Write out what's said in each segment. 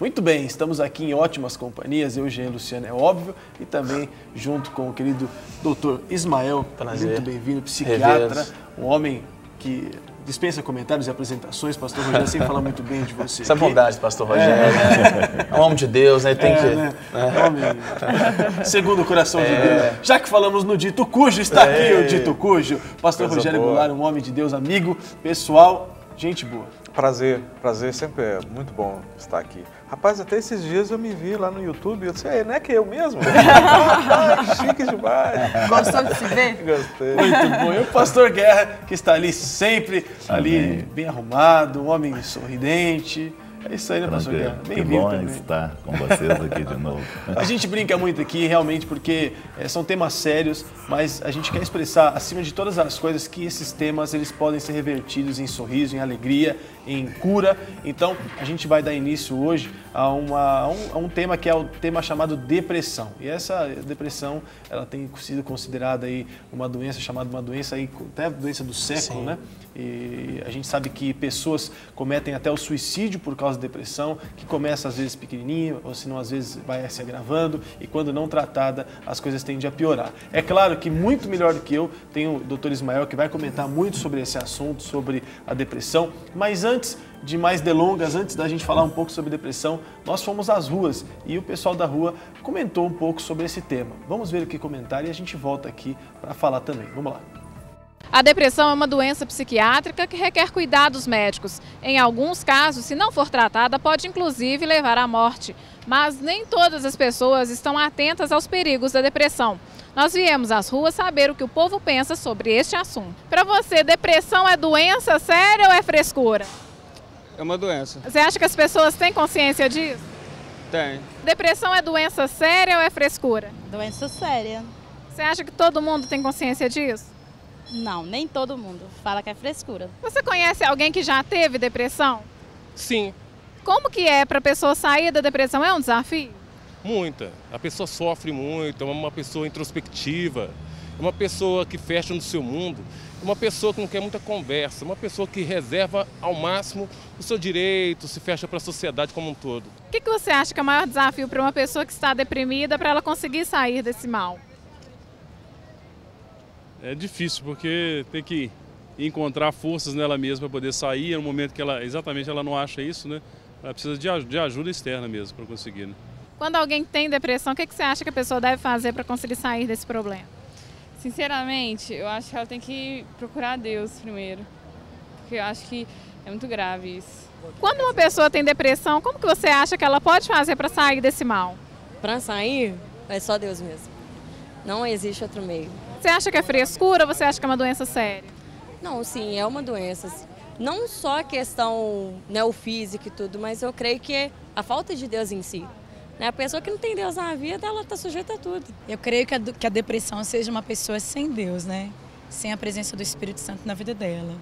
Muito bem, estamos aqui em ótimas companhias, eu, Jean Luciano, é óbvio, e também junto com o querido doutor Ismael, muito bem-vindo, psiquiatra, um homem que dispensa comentários e apresentações. Pastor Rogério sempre fala muito bem de você. Essa bondade, pastor Rogério. É um homem de Deus, né? Tem que... Né? Homem, segundo o coração de Deus. Já que falamos no dito cujo, está aqui o dito cujo. Pastor Rogério Goulart, um homem de Deus, amigo, pessoal, gente boa. Prazer, sempre é muito bom estar aqui. Rapaz, até esses dias eu me vi lá no YouTube e eu disse, não é que eu mesmo? Chique demais. Gostou de se ver? Gostei. Muito bom. E o pastor Guerra, que está ali sempre, ali bem arrumado, um homem sorridente. É isso aí, né, pastor Guerra? Bem-vindo também. Estar com vocês aqui de novo. A gente brinca muito aqui, realmente, porque são temas sérios, mas a gente quer expressar, acima de todas as coisas, que esses temas eles podem ser revertidos em sorriso, em alegria, em cura. Então, a gente vai dar início hoje a um tema que é o tema chamado depressão. E essa depressão, ela tem sido considerada aí uma doença chamada uma doença aí, até doença do século, Sim. né? E a gente sabe que pessoas cometem até o suicídio por causa da depressão, que começa às vezes pequenininha, ou se não às vezes vai se agravando, e quando não tratada, as coisas tendem a piorar. É claro que muito melhor do que eu, tem o Dr. Ismael, que vai comentar muito sobre esse assunto, sobre a depressão, mas antes de mais delongas, antes da gente falar um pouco sobre depressão, nós fomos às ruas e o pessoal da rua comentou um pouco sobre esse tema. Vamos ver o que comentaram e a gente volta aqui para falar também. Vamos lá. A depressão é uma doença psiquiátrica que requer cuidados médicos. Em alguns casos, se não for tratada, pode inclusive levar à morte. Mas nem todas as pessoas estão atentas aos perigos da depressão. Nós viemos às ruas saber o que o povo pensa sobre este assunto. Para você, depressão é doença séria ou é frescura? É uma doença. Você acha que as pessoas têm consciência disso? Tem. Depressão é doença séria ou é frescura? Doença séria. Você acha que todo mundo tem consciência disso? Não, nem todo mundo. Fala que é frescura. Você conhece alguém que já teve depressão? Sim. Como que é para a pessoa sair da depressão? É um desafio? Muita. A pessoa sofre muito, é uma pessoa introspectiva, é uma pessoa que fecha no seu mundo, é uma pessoa que não quer muita conversa, uma pessoa que reserva ao máximo o seu direito, se fecha para a sociedade como um todo. O que você acha que é o maior desafio para uma pessoa que está deprimida para ela conseguir sair desse mal? É difícil, porque tem que encontrar forças nela mesma para poder sair, no momento que ela não acha isso, né? Ela precisa de ajuda externa mesmo para conseguir, né? Quando alguém tem depressão, o que você acha que a pessoa deve fazer para conseguir sair desse problema? Sinceramente, eu acho que ela tem que procurar Deus primeiro, porque eu acho que é muito grave isso. Quando uma pessoa tem depressão, como que você acha que ela pode fazer para sair desse mal? Para sair, é só Deus mesmo. Não existe outro meio. Você acha que é frescura ou você acha que é uma doença séria? Não, sim, é uma doença. Não só a questão, né, o físico e tudo, mas eu creio que é a falta de Deus em si. Né? A pessoa que não tem Deus na vida, ela está sujeita a tudo. Eu creio que a depressão seja uma pessoa sem Deus, né? Sem a presença do Espírito Santo na vida dela.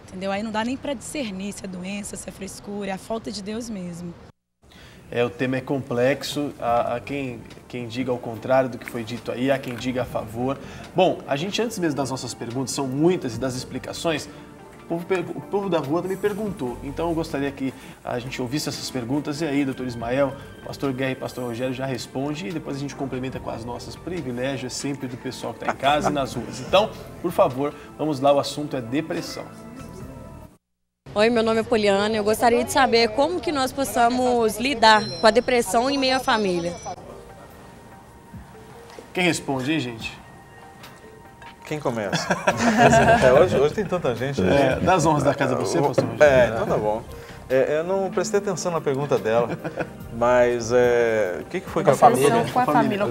Entendeu? Aí não dá nem para discernir se é doença, se é frescura, é a falta de Deus mesmo. O tema é complexo, há quem diga ao contrário do que foi dito aí, há quem diga a favor. Bom, a gente antes mesmo das nossas perguntas, são muitas, e das explicações, o povo da rua também perguntou. Então eu gostaria que a gente ouvisse essas perguntas e aí, doutor Ismael, pastor Guerra e pastor Rogério já responde e depois a gente complementa com as nossas privilégios sempre do pessoal que está em casa e nas ruas. Então, por favor, vamos lá, o assunto é depressão. Oi, meu nome é Poliana. Eu gostaria de saber como que nós possamos lidar com a depressão em meio à família. Quem responde, hein, gente? Quem começa? Hoje tem tanta gente. Das honras da casa você, pastor Rogério? Então tá bom. Eu não prestei atenção na pergunta dela, mas o que foi com a família? Com a família.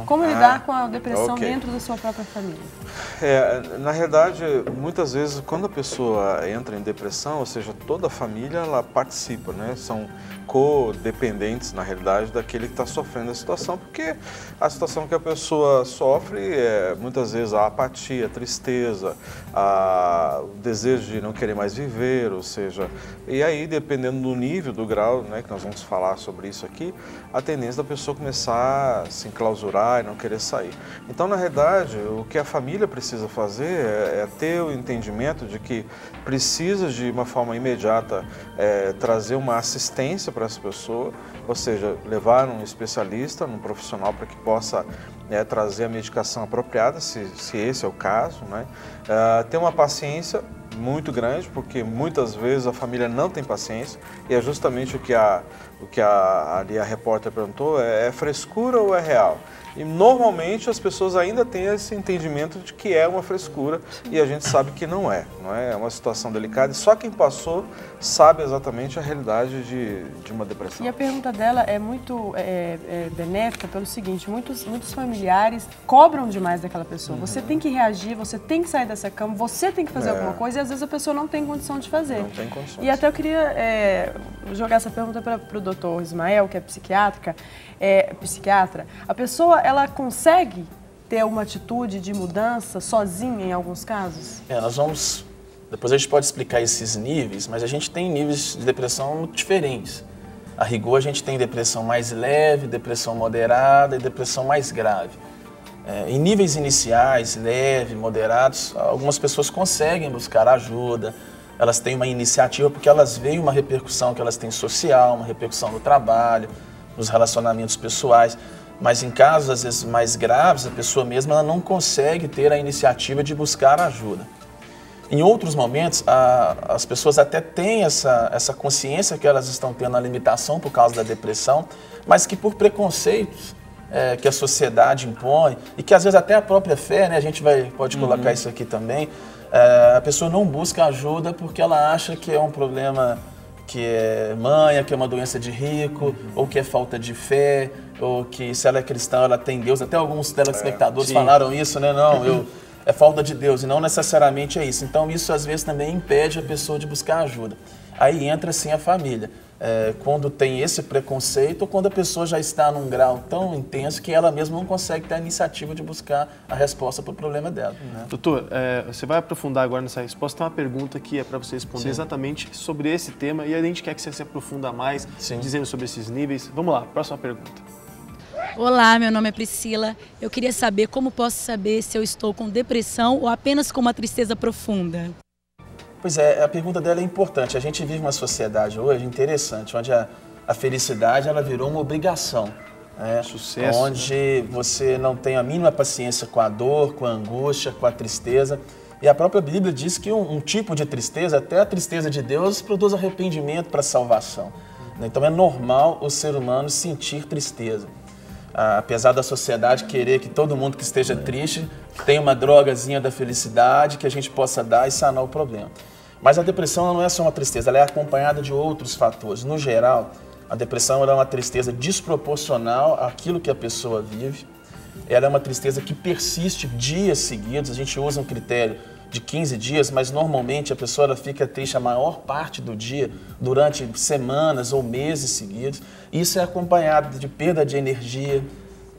Como lidar com a depressão dentro da sua própria família? Na realidade, muitas vezes, quando a pessoa entra em depressão, ou seja, toda a família, ela participa, né? São codependentes, na realidade, daquele que está sofrendo a situação, porque a situação que a pessoa sofre é, muitas vezes, a apatia, a tristeza, o desejo de não querer mais viver, ou seja, e aí, dependendo do nível, do grau, né, que nós vamos falar falar sobre isso aqui, a tendência da pessoa começar a se enclausurar e não querer sair. Então, na realidade, o que a família precisa fazer é ter o entendimento de que precisa de uma forma imediata trazer uma assistência para essa pessoa, ou seja, levar um especialista, um profissional para que possa trazer a medicação apropriada, se esse é o caso, né? Ter uma paciência muito grande, porque muitas vezes a família não tem paciência, e é justamente o que ali a repórter perguntou, é frescura ou é real? E normalmente as pessoas ainda têm esse entendimento de que é uma frescura, e a gente sabe que não é uma situação delicada, e só quem passou sabe exatamente a realidade de uma depressão. E a pergunta dela é muito benéfica pelo seguinte, muitos familiares cobram demais daquela pessoa, você tem que reagir, você tem que sair dessa cama, você tem que fazer alguma coisa, e às vezes a pessoa não tem condição de fazer. Não tem condições. E até eu queria jogar essa pergunta para o doutor Ismael, que é psiquiatra. A pessoa, ela consegue ter uma atitude de mudança sozinha em alguns casos? Nós vamos... Depois a gente pode explicar esses níveis, mas a gente tem níveis de depressão muito diferentes. A rigor, a gente tem depressão mais leve, depressão moderada e depressão mais grave. Em níveis iniciais, leve, moderados, algumas pessoas conseguem buscar ajuda, elas têm uma iniciativa porque elas veem uma repercussão que elas têm social, uma repercussão no trabalho, nos relacionamentos pessoais, mas em casos às vezes mais graves, a pessoa mesma ela não consegue ter a iniciativa de buscar ajuda. Em outros momentos, as pessoas até têm essa consciência que elas estão tendo a limitação por causa da depressão, mas que por preconceitos que a sociedade impõe e que às vezes até a própria fé, né, a gente pode colocar isso aqui também, a pessoa não busca ajuda porque ela acha que é um problema que é manha, que é uma doença de rico, ou que é falta de fé, ou que se ela é cristã, ela tem Deus. Até alguns telespectadores falaram isso, né? Não, é falta de Deus, e não necessariamente é isso. Então isso às vezes também impede a pessoa de buscar ajuda. Aí entra sim a família. Quando tem esse preconceito, ou quando a pessoa já está num grau tão intenso que ela mesma não consegue ter a iniciativa de buscar a resposta para o problema dela. Né? Doutor, você vai aprofundar agora nessa resposta. Tem uma pergunta que é para você responder exatamente sobre esse tema, e a gente quer que você se aprofunda mais, dizendo sobre esses níveis. Vamos lá, próxima pergunta. Olá, meu nome é Priscila. Eu queria saber como posso saber se eu estou com depressão ou apenas com uma tristeza profunda. Pois é, a pergunta dela é importante. A gente vive uma sociedade hoje interessante, onde a felicidade ela virou uma obrigação. Sucesso. Onde você não tem a mínima paciência com a dor, com a angústia, com a tristeza. E a própria Bíblia diz que um tipo de tristeza, até a tristeza de Deus, produz arrependimento para a salvação. Então é normal o ser humano sentir tristeza. Apesar da sociedade querer que todo mundo que esteja triste tenha uma drogazinha da felicidade que a gente possa dar e sanar o problema. Mas a depressão não é só uma tristeza, ela é acompanhada de outros fatores. No geral, a depressão é uma tristeza desproporcional àquilo que a pessoa vive. Ela é uma tristeza que persiste dias seguidos. A gente usa um critério de 15 dias, mas normalmente a pessoa ela fica triste a maior parte do dia, durante semanas ou meses seguidos. Isso é acompanhado de perda de energia,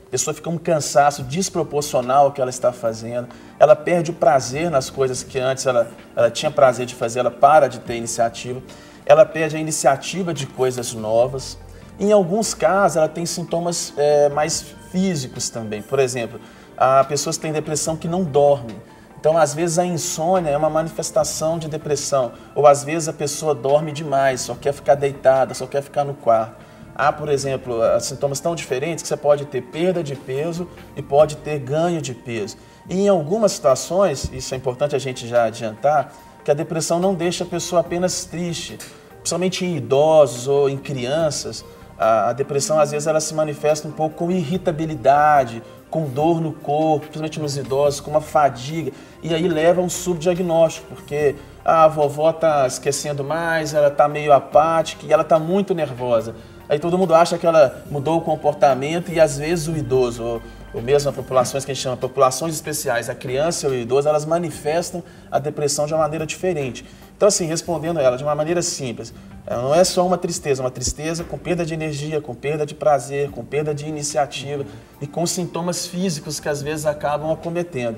a pessoa fica um cansaço desproporcional ao que ela está fazendo, ela perde o prazer nas coisas que antes ela tinha prazer de fazer, ela para de ter iniciativa, ela perde a iniciativa de coisas novas. Em alguns casos, ela tem sintomas mais físicos também. Por exemplo, há pessoas que têm depressão que não dormem. Então, às vezes, a insônia é uma manifestação de depressão. Ou, às vezes, a pessoa dorme demais, só quer ficar deitada, só quer ficar no quarto. Há, por exemplo, sintomas tão diferentes que você pode ter perda de peso e pode ter ganho de peso. E em algumas situações, isso é importante a gente já adiantar, que a depressão não deixa a pessoa apenas triste. Principalmente em idosos ou em crianças, a depressão, às vezes, ela se manifesta um pouco com irritabilidade, com dor no corpo, principalmente nos idosos, com uma fadiga. E aí leva a um subdiagnóstico, porque a vovó está esquecendo mais, ela está meio apática e ela está muito nervosa. Aí todo mundo acha que ela mudou o comportamento e às vezes o idoso, ou mesmo as populações que a gente chama de populações especiais, a criança e o idoso, elas manifestam a depressão de uma maneira diferente. Então assim, respondendo a ela de uma maneira simples, não é só uma tristeza com perda de energia, com perda de prazer, com perda de iniciativa e com sintomas físicos que às vezes acabam acometendo.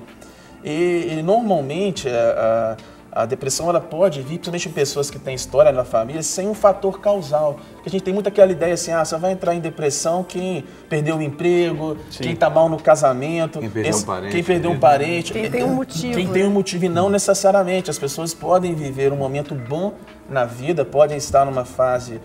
E normalmente A depressão ela pode vir, principalmente em pessoas que têm história na família, sem um fator causal. Porque a gente tem muito aquela ideia assim, você vai entrar em depressão quem perdeu o emprego, quem está mal no casamento, quem perdeu um parente. Quem tem um motivo. Quem tem um motivo e não necessariamente. As pessoas podem viver um momento bom na vida, podem estar numa fase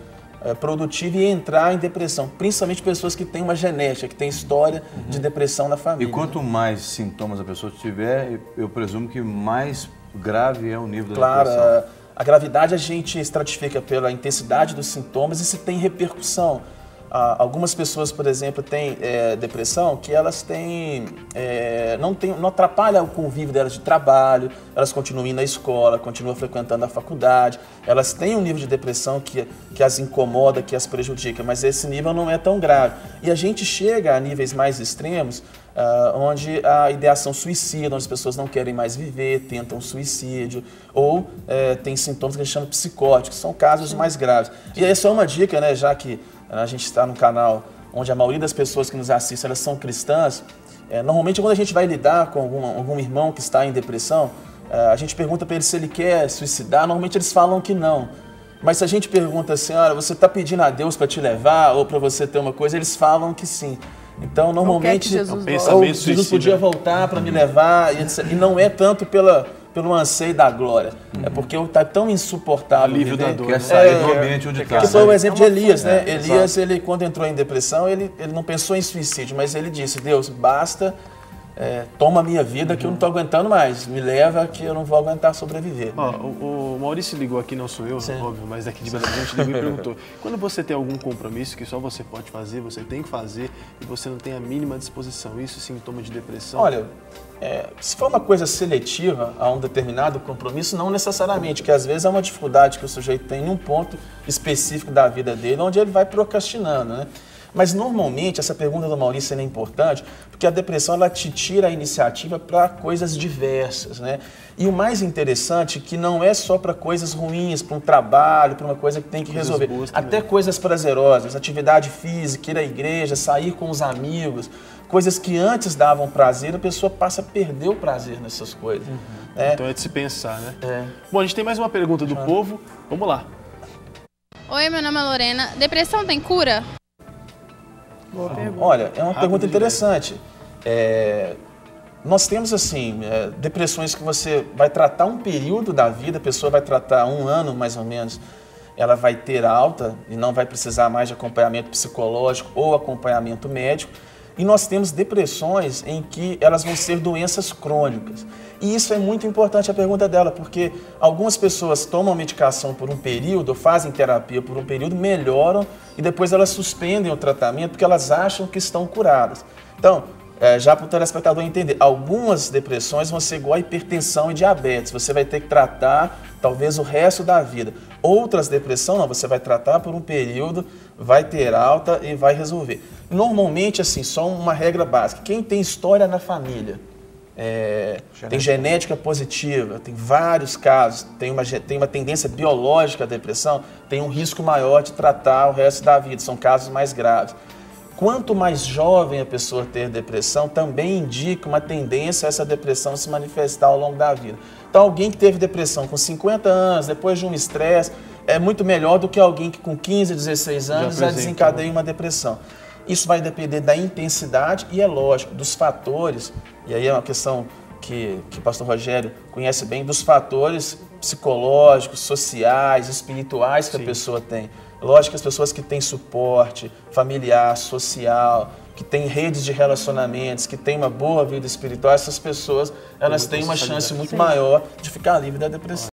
produtiva e entrar em depressão. Principalmente pessoas que têm uma genética, que têm história de depressão na família. E quanto mais sintomas a pessoa tiver, eu presumo que mais grave é o nível da depressão. Claro, a gravidade a gente estratifica pela intensidade dos sintomas e se tem repercussão. Algumas pessoas, por exemplo, têm depressão que elas têm, não atrapalha o convívio delas de trabalho, elas continuam indo na escola, continuam frequentando a faculdade, elas têm um nível de depressão que as incomoda, que as prejudica, mas esse nível não é tão grave. E a gente chega a níveis mais extremos, onde a ideação suicida, onde as pessoas não querem mais viver, tentam suicídio, ou tem sintomas que a gente chama psicóticos, são casos mais graves. E aí só uma dica, né, já que a gente está num canal onde a maioria das pessoas que nos assistem elas são cristãs, normalmente quando a gente vai lidar com algum irmão que está em depressão, a gente pergunta para ele se ele quer suicidar, normalmente eles falam que não. Mas se a gente pergunta assim, olha, você está pedindo a Deus para te levar ou para você ter uma coisa, eles falam que sim. Então, normalmente, Jesus podia voltar para me levar, e não é tanto pelo anseio da glória, é porque está tão insuportável. Alívio da dor. Quer sair do ambiente onde está. Que foi o exemplo de Elias, né? Elias, ele, quando entrou em depressão, ele não pensou em suicídio, mas ele disse, Deus, basta, toma a minha vida que eu não estou aguentando mais, me leva que eu não vou aguentar sobreviver. O Maurício ligou aqui, não sou eu, óbvio, mas daqui de Belo Horizonte ligou e perguntou, quando você tem algum compromisso que só você pode fazer, você tem que fazer e você não tem a mínima disposição, isso é sintoma de depressão? Olha, se for uma coisa seletiva a um determinado compromisso, não necessariamente, que às vezes é uma dificuldade que o sujeito tem em um ponto específico da vida dele, onde ele vai procrastinando, né? Mas normalmente essa pergunta do Maurício é importante porque a depressão ela te tira a iniciativa para coisas diversas, né? E o mais interessante é que não é só para coisas ruins, para um trabalho, para uma coisa que tem que resolver. Até coisas prazerosas, atividade física, ir à igreja, sair com os amigos, coisas que antes davam prazer, a pessoa passa a perder o prazer nessas coisas. Então é de se pensar, né? Bom, a gente tem mais uma pergunta do povo, vamos lá. Oi, meu nome é Lorena. Depressão tem cura? Olha, é uma pergunta interessante. Nós temos, assim, depressões que você vai tratar um período da vida, a pessoa vai tratar 1 ano, mais ou menos, ela vai ter alta e não vai precisar mais de acompanhamento psicológico ou acompanhamento médico. E nós temos depressões em que elas vão ser doenças crônicas. E isso é muito importante a pergunta dela, porque algumas pessoas tomam medicação por um período, fazem terapia por um período, melhoram e depois elas suspendem o tratamento porque elas acham que estão curadas. Então, já para o telespectador entender, algumas depressões vão ser igual a hipertensão e diabetes. Você vai ter que tratar talvez o resto da vida. Outras depressões, não, você vai tratar por um período, vai ter alta e vai resolver. Normalmente, assim, só uma regra básica. Quem tem história na família, tem genética positiva, tem vários casos, tem uma tendência biológica à depressão, tem um risco maior de tratar o resto da vida, são casos mais graves. Quanto mais jovem a pessoa ter depressão, também indica uma tendência a essa depressão se manifestar ao longo da vida. Então, alguém que teve depressão com 50 anos, depois de um estresse, é muito melhor do que alguém que com 15, 16 anos já desencadeia uma depressão. Isso vai depender da intensidade e, é lógico, dos fatores, e aí é uma questão que o pastor Rogério conhece bem, dos fatores psicológicos, sociais, espirituais que a pessoa tem. Lógico que as pessoas que têm suporte familiar, social, que têm redes de relacionamentos, que têm uma boa vida espiritual, essas pessoas elas têm uma chance muito maior de ficar livre da depressão.